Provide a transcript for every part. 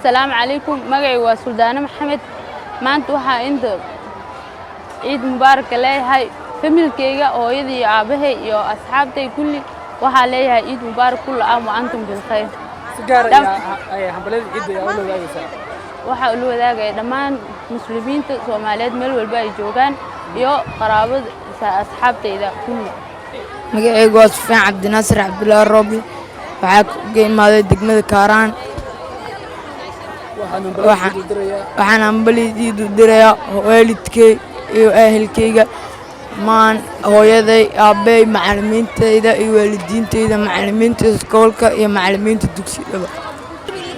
السلام عليكم مقعي وسلطانة محمد maanta waxaa inta ciid mubaarak leeyahay familkayga hooyadii aabahay iyo asxaabtay kulli waxaa leeyahay ciid mubaarak kullu aam wa antum bil khayr ay hambalada ciid ay la wadaagaysaa waxa uu wadaagay dhammaan muslimiinta Soomaaliyeed meel walba ay joogaan iyo qaraabada asxaabtayda kulli magacaygu waa Sufyaan Cabdinaasir Cabdullaahi Roobi waxaa ka imaaday degmada Kaaraan waxaan hambaliyada dirayaa waalidkay iyo ehelkayga maan hooyaday aabay macallimiintayda iyo waalidiintayda macallimiinta iskoolka iyo macallimiinta dugsiga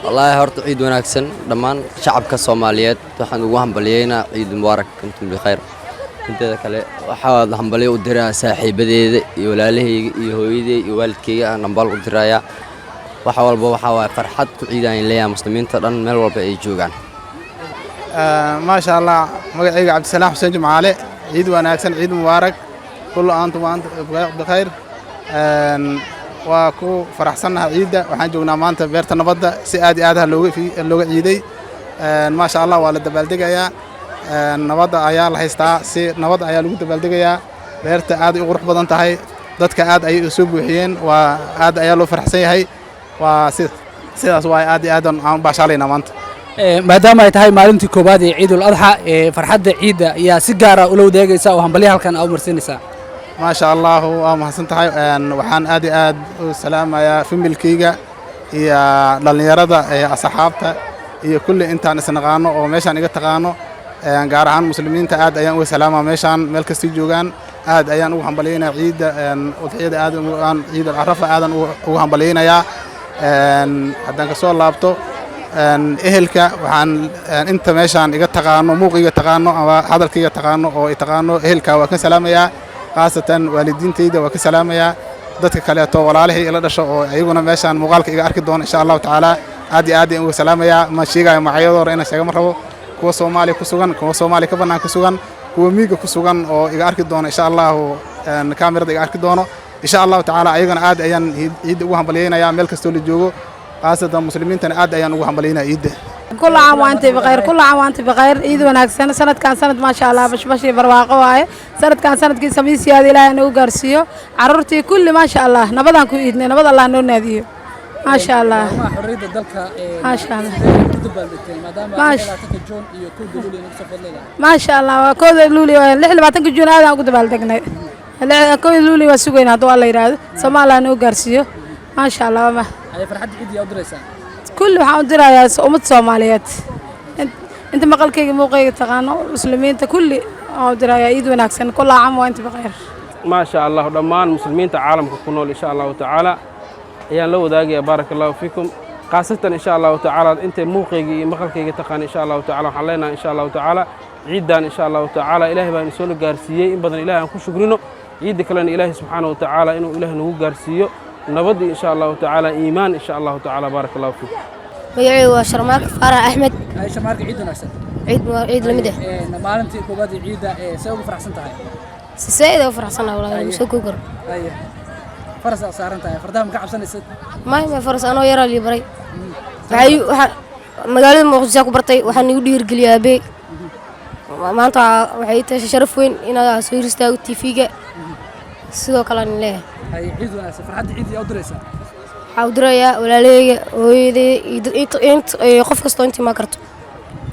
والله هرت عيد وناكسن دمان شعب كصوماليات وحن وهم بلينا عيد مبارك كنتم بخير كنت ذاك له وحاول هم بلي ودرا ساحي بدي يولاله يهويدي يوالدكي أنا نبال ودرايا وحاول بوحاول فرحت عيدان ليا مسلمين ترى مل والبقى يجوعان ما شاء الله مقعي عبد السلام حسين جمعالي عيد وناكسن عيد مبارك كل أنتم بخير وكو فرحسنا عيدة وحن جونا مانتا بيرتا نبضة سيادي آدها اللوغة عيدي ما شاء الله والد بالدقايا نبضة عيال حيستا سي نبضة عيال لوغة بالدقايا بيرتا آدي أغرح بدن تهي دادك آد أي أسوب وحيين وآد عيالو فرحسي هاي وسيداس واي آدي آدن عن باشالينا مانتا maadaama ay tahay maalintii koobaad ee Ciidul Adha ee farxadda ciida ayaa si gaar ah u wadaagaysaa oo hambaliyo halkan aad marsinaysaa ما شاء الله ومحسن تحي وحان آدي آد والسلام يا فملكيجا يا للنيرادة يا أصحابته يا كل إنتان سنغانو ومشان يجت تغانو جارهان مسلمين تآد أيام والسلام مشان ملك استيجوجان آد أيام وهم بلينا عيد وعيد آد عيد العرفة آد وهم بلينا يا حتى كسول لابتو إهلك وحان أنت مشان يجت تغانو مو يجت تغانو أو هذا الكي يجت تغانو أو يتغانو إهلك وكن سلام يا خاصة والدينتيدا وكسلاميا dadka kale to walaalahay ila dhasho oo ayaguna meeshan muuqaalka iga arki doona insha Allah taala aadi ugu salaamaya ma sheegayo magacyadooda inaan sheego marrabo kuwa Soomaali ku sugan kuwa Soomaali ka banaan ku sugan kuwa miiga ku sugan oo iga arki doona insha Allah kaamirada iga arki doono insha Allah taala ayagana aad ayaan ciid ugu hambalyeynaya meel kasto la joogo qaasada muslimiintana aad ayaan ugu hambalyeynaa ciid كل عام وأنت بخير كل عام وأنت بخير عيد وناكسن سنة كان سنة ما شاء الله بش برواقة واي سنة كان سنة كي سميس يا دي لا نو غارسيو عرورتي كل ما شاء الله نبضان كو عيدنا نبض الله نو ناديو ما شاء الله ما شاء الله ما شاء الله وكود لولي لحل باتن كجون هذا أقول بالدقنا كود لولي وسوقين هذا الله يراد سما الله نو غارسيو ما شاء الله ما ay farxadda ciid iyo diraysaa كل waxaan u dirayaa ummad Soomaaliyeed inta maqalkayga muuqayga taqaano muslimiinta kulli oo dirayaa ciid wanaagsan kula caam waa inta baqayr ما شاء الله دمان مسلمين عالم كنول إن شاء الله تعالى يا لو داقي بارك الله فيكم خاصة إن شاء الله تعالى أنت موقعي مقالكي تقان إن شاء الله تعالى حلينا إن شاء الله تعالى عيدان إن شاء الله تعالى إلهي بان يسول جارسية إن بدن إلهي أنكو شكرينه عيد كلن إلهي سبحانه وتعالى إنه إله نهو جارسية نبضي إن شاء الله تعالى إيمان إن شاء الله تعالى بارك الله فيكم magacay waa Sharmaak Farah Ahmed ay shamarka ciid wanaagsan ciid lamide maalintii koobaad ee ciida ee soo ugu faraxsan tahay sideed oo faraxsan walaal soo goor ay faras saaran tahay fardaha ma ka cabsanaysid ma faras anoo yar ali baray waxa magaalada Muqdisho ku bartay waxaan igu dhiirgeliyay abe maanta waxay tahay sharaf weyn inaad soo hiristaago TV-ga sidoo kale aan leeyahay ay ciid wanaagsan farxadda ciid iyo diraysaa waxaa u dirayaa walaaleyga hooyaday qof kasta intii ma karto